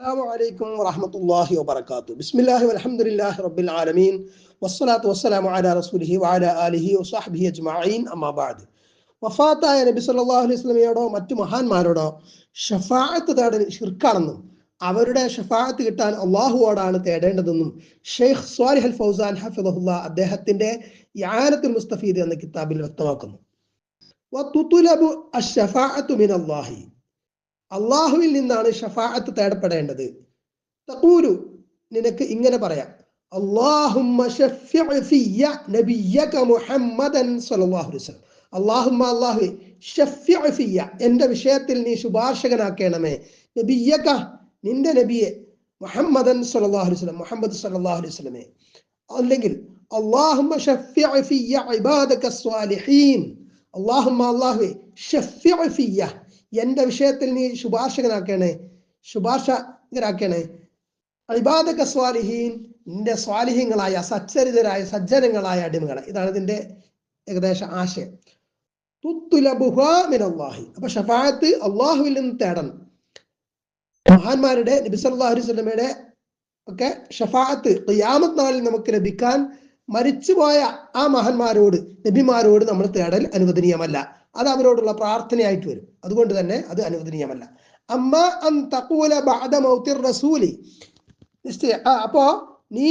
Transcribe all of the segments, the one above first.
السلام عليكم ورحمة الله وبركاته. بسم الله والحمد لله رب العالمين والصلاة والسلام على رسوله وعلى آله وصحبه أجمعين أما بعد. വഫാത്തായ നബി സല്ലല്ലാഹു അലൈഹി വസല്ലമയോടോ മറ്റു മഹാന്മാരോടോ ഷഫാഅത്ത് തേടൽ ശിർക്കാണെന്നും അവരുടെ ഷഫാഅത്ത് കിട്ടാൻ അള്ളാഹുവോടാണ് തേടേണ്ടതെന്നും ഷെയ്ഖ് സ്വാലിഹ് അൽ ഫൗസാൻ ഹഫിളഹുല്ലാ അദ്ദേഹത്തിന്റെ ഇആനത്തുൽ മുസ്തഫീദ് എന്ന കിതാബിൽ വ്യക്തമാക്കുന്നു. വതുതുലബു അഷ്ശഫാഅത്തു മിനല്ലാഹി, അള്ളാഹുവിൽ നിന്നാണ് ഷഫാഅത്ത് തേടപ്പെടേണ്ടത്. തഖൂലു, നിനക്ക് ഇങ്ങനെ പറയാം, അല്ലാഹുമ്മ ശഫ്ഇ ഫിയ നബിയ്യക മുഹമ്മദൻ സ്വല്ലല്ലാഹു അലൈഹി വസല്ലം. അല്ലാഹുമ്മ, അല്ലാഹുവേ, ശഫ്ഇ ഫിയ, എൻ്റെ വിഷയത്തിൽ നീ ശുപാർശകനാക്കണമേ, നബിയ്യക, നിന്റെ നബിയെ, മുഹമ്മദൻ സ്വല്ലല്ലാഹു അലൈഹി വസല്ലം, മുഹമ്മദ് സ്വല്ലല്ലാഹു അലൈഹി വസല്ലമേ. അല്ലെങ്കിൽ അല്ലാഹുമ്മ ശഫ്ഇ ഫിയ ഇബാദക സ്വാലിഹീൻ, അല്ലാഹുമ്മ, അല്ലാഹുവേ, ശഫ്ഇ ഫിയ, എന്റെ വിഷയത്തിൽ നീ ശുപാർശകരാക്കണേ ഇബാദക സ്വാലിഹീൻ, നിന്റെ സ്വാലിഹീങ്ങളായ സച്ചരിതരായ സജ്ജനങ്ങളായ അടിമകളെ. ഇതാണ് ഇതിന്റെ ഏകദേശ ആശയം. തുത്തുലബുഹാ മിനല്ലാഹി, അപ്പൊ ഷഫാഅത്ത് അള്ളാഹുവിൽ നിന്ന് തേടണം. മഹാന്മാരുടെ, നബി സല്ലല്ലാഹു അലൈഹി വസല്ലമയുടെ ഒക്കെ ഷഫാഅത്ത് ഖിയാമത്ത് നാളിൽ നമുക്ക് ലഭിക്കാൻ മരിച്ചുപോയ ആ മഹാന്മാരോട്, നബിമാരോട് നമ്മൾ തേടൽ അനുവദനീയമല്ല. അത് അവരോടുള്ള പ്രാർത്ഥനയായിട്ട് വരും. അതുകൊണ്ട് തന്നെ അത് അനുവദനീയമല്ല. അമ്മ അൻ തഖൂല ബഅദ മൗതിർ റസൂലി, അപ്പോ നീ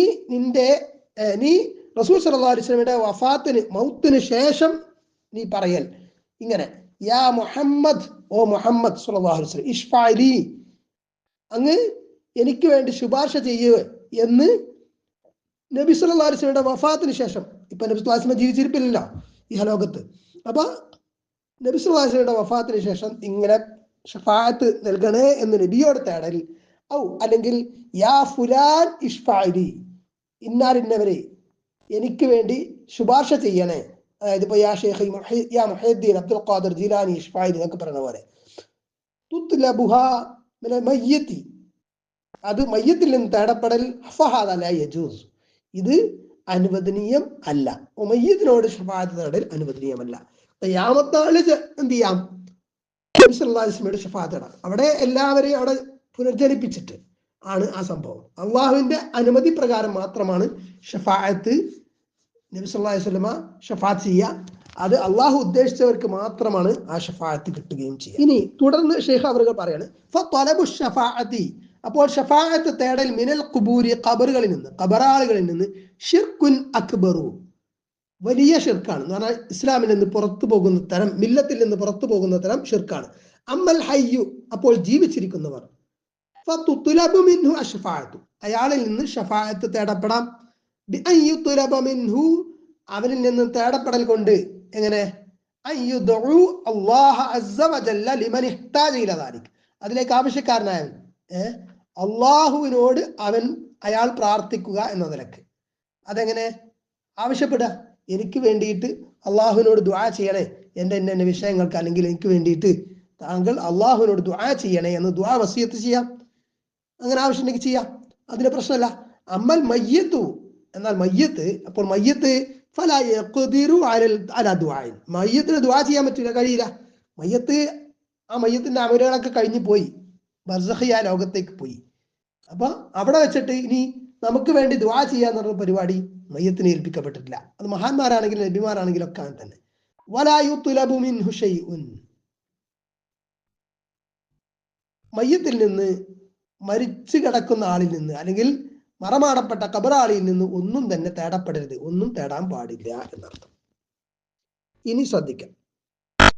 റസൂൽ സല്ലല്ലാഹു അലൈഹി വസല്ലമയുടെ വഫാത്തിന്, മൗത്തിന് ശേഷം നീ പറയൽ ഇങ്ങനെ, യാ മുഹമ്മദ്, ഓ മുഹമ്മദ് സല്ലല്ലാഹു അലൈഹി വസല്ലം, ഇശ്ഫഅലി, അങ്ങ് എനിക്ക് വേണ്ടി ശുപാർശ ചെയ്യുക എന്ന് നബി സല്ലല്ലാഹു അലൈഹി വസല്ലമയുടെ വഫാത്തിന് ശേഷം. ഇപ്പൊ നബി സല്ലല്ലാഹു അലൈഹി വസല്ലം ജീവിച്ചിരിപ്പില്ലല്ലോ ഇഹലോകത്ത്. അപ്പൊ നബി സല്ലല്ലാഹു അലൈഹി വസല്ലമയുടെ വഫാത്തിന് ശേഷം ഇങ്ങനെ ഷഫാഅത്ത് നൽകണേ എന്ന് നബിയോട് തേടൽ. അല്ലെങ്കിൽ യാ ഫുലാൻ ഇശ്ഫഅലി, ഇന്നാലിന്നവരെ എനിക്ക് വേണ്ടി ശുപാർശ ചെയ്യണേ. അതായത് ഇപ്പൊ യാ ഷെയ്ഖ് യാ മുഹയ്യിദ്ദീൻ അബ്ദുൽ ഖാദിർ ജീലാനി ഇശ്ഫഅലി എന്നൊക്കെ പറയുന്ന പോലെ. തുത്ലബുഹാ മിനൽ മയ്യിത്തി, അത് മയ്യത്തിൽ നിന്ന് തേടപ്പെടൽ ഫഹാദ ലാ യജൂസ്, ഇത് അനുവദനീയം അല്ല. മയ്യത്തിനോട് ഷഫാഅത്ത് തേടൽ അനുവദനീയമല്ല. ഖിയാമത്ത് നാളിൽ എന്ത് ചെയ്യാം? നബി സല്ലല്ലാഹു അലൈഹി വസല്ലമയുടെ ഷഫാഅത്ത് തേടാം. അവിടെ എല്ലാവരെയും അവിടെ പുനർജനിപ്പിച്ചിട്ട് ആണ് ആ സംഭവം. അള്ളാഹുവിന്റെ അനുമതി പ്രകാരം മാത്രമാണ് ഷഫാഅത്ത് നബി സല്ലല്ലാഹു അലൈഹി വസല്ലമ ഷഫാഅത്ത് ചെയ്യുക. അത് അള്ളാഹു ഉദ്ദേശിച്ചവർക്ക് മാത്രമാണ് ആ ഷഫാഅത്ത് കിട്ടുകയും ചെയ്യുക. ഇനി തുടർന്ന് ഷെയ്ഖ് അവറുകൾ പറയാണ്, ഫത്വലബു ഷഫാഅത്തി, അപ്പോൾ ഷഫാഅത്ത് തേടൽ മിനൽ ഖുബൂരി, ഖബറുകളിൽ നിന്ന്, ഖബറാളികളിൽ നിന്ന്, ഷിർക്കുൻ അക്ബറു, വലിയ ഷിർക്കാണ് എന്ന് പറഞ്ഞാൽ ഇസ്ലാമിൽ നിന്ന് പുറത്തു പോകുന്ന തരം, മില്ലത്തിൽ നിന്ന് പുറത്തു പോകുന്ന തരം ഷിർക്കാണ്. അമ്മൽ ഹയ്യു, അപ്പോൾ ജീവിച്ചിരിക്കുന്നവർ, ഫതുത്ലബു മിൻഹു അഷ്ഫാഅത്തു, അയാളിൽ നിന്ന് ഷഫാഅത്ത് തേടപ്പെടാം. ബിഅയ്യുത്ലബ മിൻഹു, അവനിൽ നിന്ന് തേടപ്പെടൽ കൊണ്ട്. എങ്ങനെ? അയ്യുദഉ അല്ലാഹ അസ്സ വജല്ല ലിമൻ ഇഹ്താജ ഇലാ ദാലിക്, അതിലേക്ക് ആവശ്യക്കാരനായവൻ അള്ളാഹുവിനോട് അയാൾ പ്രാർത്ഥിക്കുക എന്ന നിലക്ക്. അതെങ്ങനെ ആവശ്യപ്പെടുക? എനിക്ക് വേണ്ടിയിട്ട് അള്ളാഹുവിനോട് ദുആ ചെയ്യണേ, എൻ്റെ വിഷയങ്ങൾക്ക്, അല്ലെങ്കിൽ എനിക്ക് വേണ്ടിയിട്ട് താങ്കൾ അള്ളാഹുവിനോട് ദുആ ചെയ്യണേ എന്ന് ദുആ വസിയത്ത് ചെയ്യാം. അങ്ങനെ ആവശ്യമുണ്ടെങ്കിൽ ചെയ്യാം, അതിന് പ്രശ്നമല്ല. അമ്മൽ മയ്യത്തു, എന്നാൽ മയ്യത്ത്, അപ്പോൾ മയ്യത്ത് ഫലാ യഖ്ദിറു അലാ ദുആഇൻ, മയ്യത്തിന് ദുആ ചെയ്യാൻ പറ്റില്ല, കഴിയില്ല. മയ്യത്ത്, ആ മയ്യത്തിന്റെ അമലുകളൊക്കെ കഴിഞ്ഞു പോയി, ബർസഖിയ ലോകത്തേക്ക് പോയി. അപ്പൊ അവിടെ വെച്ചിട്ട് ഇനി നമുക്ക് വേണ്ടി ദുആ ചെയ്യാന്ന് പറഞ്ഞ പരിപാടി മയ്യത്തിന് ഏൽപ്പിക്കപ്പെട്ടിട്ടില്ല. അത് മഹാന്മാരാണെങ്കിലും നബിമാരാണെങ്കിലും ഒക്കെ തന്നെ. വലാ യുത്ലബു മിൻഹു ഷൈഉൻ, മയ്യത്തിൽ നിന്ന്, മരിച്ചു കിടക്കുന്ന ആളിൽ നിന്ന്, അല്ലെങ്കിൽ മറമാടപ്പെട്ട ഖബറാളിയിൽ നിന്ന് ഒന്നും തന്നെ തേടപ്പെടരുത്, ഒന്നും തേടാൻ പാടില്ല എന്നർത്ഥം. ഇനി ശ്രദ്ധിക്കാം,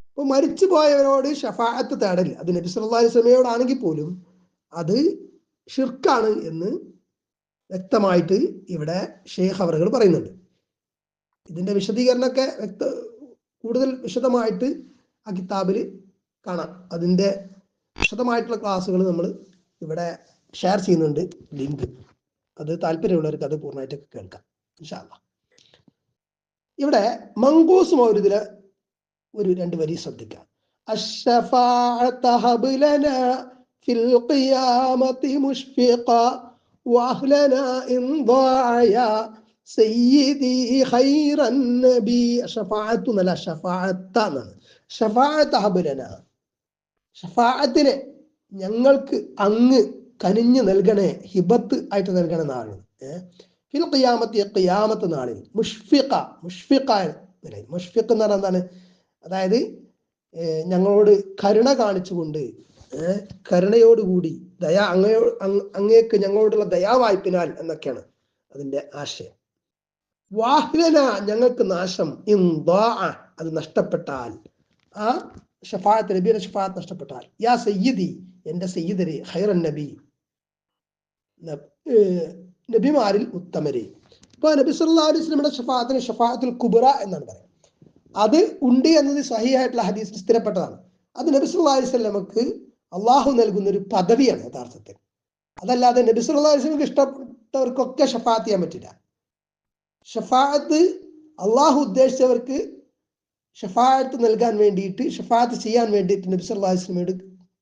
ഇപ്പൊ മരിച്ചു പോയവരോട് ഷഫാഅത്ത് തേടൽ, അത് നബി സല്ലല്ലാഹു അലൈഹി വസല്ലമയോടാണെങ്കിൽ പോലും അത് ഷിർക്കാണ് എന്ന് വ്യക്തമായിട്ട് ഇവിടെ ഷെയ്ഖ് അവറുകൾ പറയുന്നുണ്ട്. ഇതിന്റെ വിശദീകരണമൊക്കെ കൂടുതൽ വിശദമായിട്ട് ആ കിതാബിൽ കാണാം. അതിന്റെ വിശദമായിട്ടുള്ള ക്ലാസ്സുകൾ നമ്മൾ ഇവിടെ ഷെയർ ചെയ്യുന്നുണ്ട്, ലിങ്ക്. അത് താല്പര്യമുള്ളവർക്ക് അത് പൂർണ്ണമായിട്ടൊക്കെ കേൾക്കാം ഇൻഷാ അല്ലാഹ്. ഇവിടെ മങ്കൂസ് മൗലിദിലെ ഒരു 2 വരി ശ്രദ്ധിക്കാം. അശ്ശഫാഅത ഹബ് ലനാ ഫിൽ ഖിയാമത്തി മുഷ്ഫിഖ വഅഹ്ലനാ ഇൻ ضاع സയ്യിദി ഖൈറൻ നബി. ഷഫാഅത്തു നല്ല ഷഫാഅത്താണ്. ഷഫാഅത ഹബ് ലനാ, ഷഫാഅത്തിനെ ഞങ്ങൾക്ക് അങ്ങ് കനിഞ്ഞു നൽകണേ, ഹിബത്ത് ആയിട്ട് നൽകണ നാളിൽ. ഫിൽ ഖിയാമത്തി, ഖിയാമത്ത് നാളിൽ. മുഷ്ഫിഖ, മുഷ്ഫിഖ നിലയിൽ. മുഷ്ഫിഖ് എന്ന് പറഞ്ഞാൽ എന്താണ്? അതായത് ഞങ്ങളോട് കരുണ കാണിച്ചുകൊണ്ട്, കരുണയോടുകൂടി, അങ്ങേക്ക് ഞങ്ങളോടുള്ള ദയാവായ്പിനാൽ എന്നൊക്കെയാണ് അതിന്റെ ആശയം. വാഹ്ലന, ഞങ്ങൾക്ക് നാശം, അത് നഷ്ടപ്പെട്ടാൽ, ആ ഷഫാഅത്ത്, നബിയുടെ ഷഫാഅത്ത് നഷ്ടപ്പെട്ടാൽ. യാ സയ്യിദി, എന്റെ സയ്യിദരെ, ഖൈറൻ നബി, നബിമാരിൽ ഉത്തമരെ. ഇപ്പൊ നബി സല്ലല്ലാഹു അലൈഹി വസല്ലമയുടെ ഷഫാഅത്തിന് ഷഫാഅത്തുൽ കുബ്ര എന്നാണ് പറയുന്നത്. അത് ഉണ്ട് എന്നത് സഹീഹായിട്ടുള്ള ഹദീസിൽ സ്ഥിരപ്പെട്ടതാണ്. അത് നബി സല്ലല്ലാഹു അലൈഹി വസല്ലമക്ക് അള്ളാഹു നൽകുന്ന ഒരു പദവിയാണ് യഥാർത്ഥത്തിൽ. അതല്ലാതെ നബി സല്ലല്ലാഹു അലൈഹി വസല്ലമക്ക് ഇഷ്ടപ്പെട്ടവർക്കൊക്കെ ഷഫാഅത്ത് ചെയ്യാൻ പറ്റില്ല. ഷഫാഅത്ത് അള്ളാഹു ഉദ്ദേശിച്ചവർക്ക് ഷഫാഅത്ത് നൽകാൻ വേണ്ടിയിട്ട്, ഷഫാഅത്ത് ചെയ്യാൻ വേണ്ടിയിട്ട് നബി സല്ലല്ലാഹു അലൈഹി വസല്ലമയോട്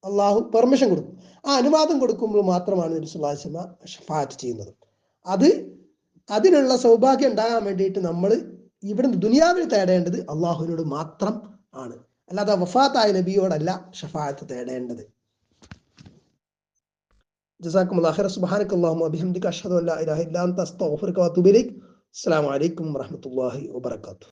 അള്ളാഹു പെർമിഷൻ കൊടുക്കും. ആ അനുവാദം കൊടുക്കുമ്പോൾ മാത്രമാണ് നബി സല്ലല്ലാഹു അലൈഹി വസല്ലമ ഷഫാഅത്ത് ചെയ്യുന്നത്. അതിനുള്ള സൗഭാഗ്യം ഉണ്ടാകാൻ വേണ്ടിയിട്ട് നമ്മൾ ഇവിടുന്ന് ദുനിയാവിൽ തേടേണ്ടത് അള്ളാഹുവിനോട് മാത്രം ആണ്, അല്ലാതെ വഫാത്തായ നബിയോടല്ല ഷഫാഅത്ത് തേടേണ്ടത്. ജസാക്കുമുല്ലാഹു ഖൈറൻ. സുബ്ഹാനക്കല്ലാഹുമ്മ വബിഹംദിക അഷ്ഹദു അൻ ലാ ഇലാഹ ഇല്ലാ അൻത അസ്തഗ്ഫിറുക വഅതൂബു ഇലൈക്. അസ്സലാമു അലൈക്കും വറഹ്മത്തുള്ളാഹി വബറകാതുഹു.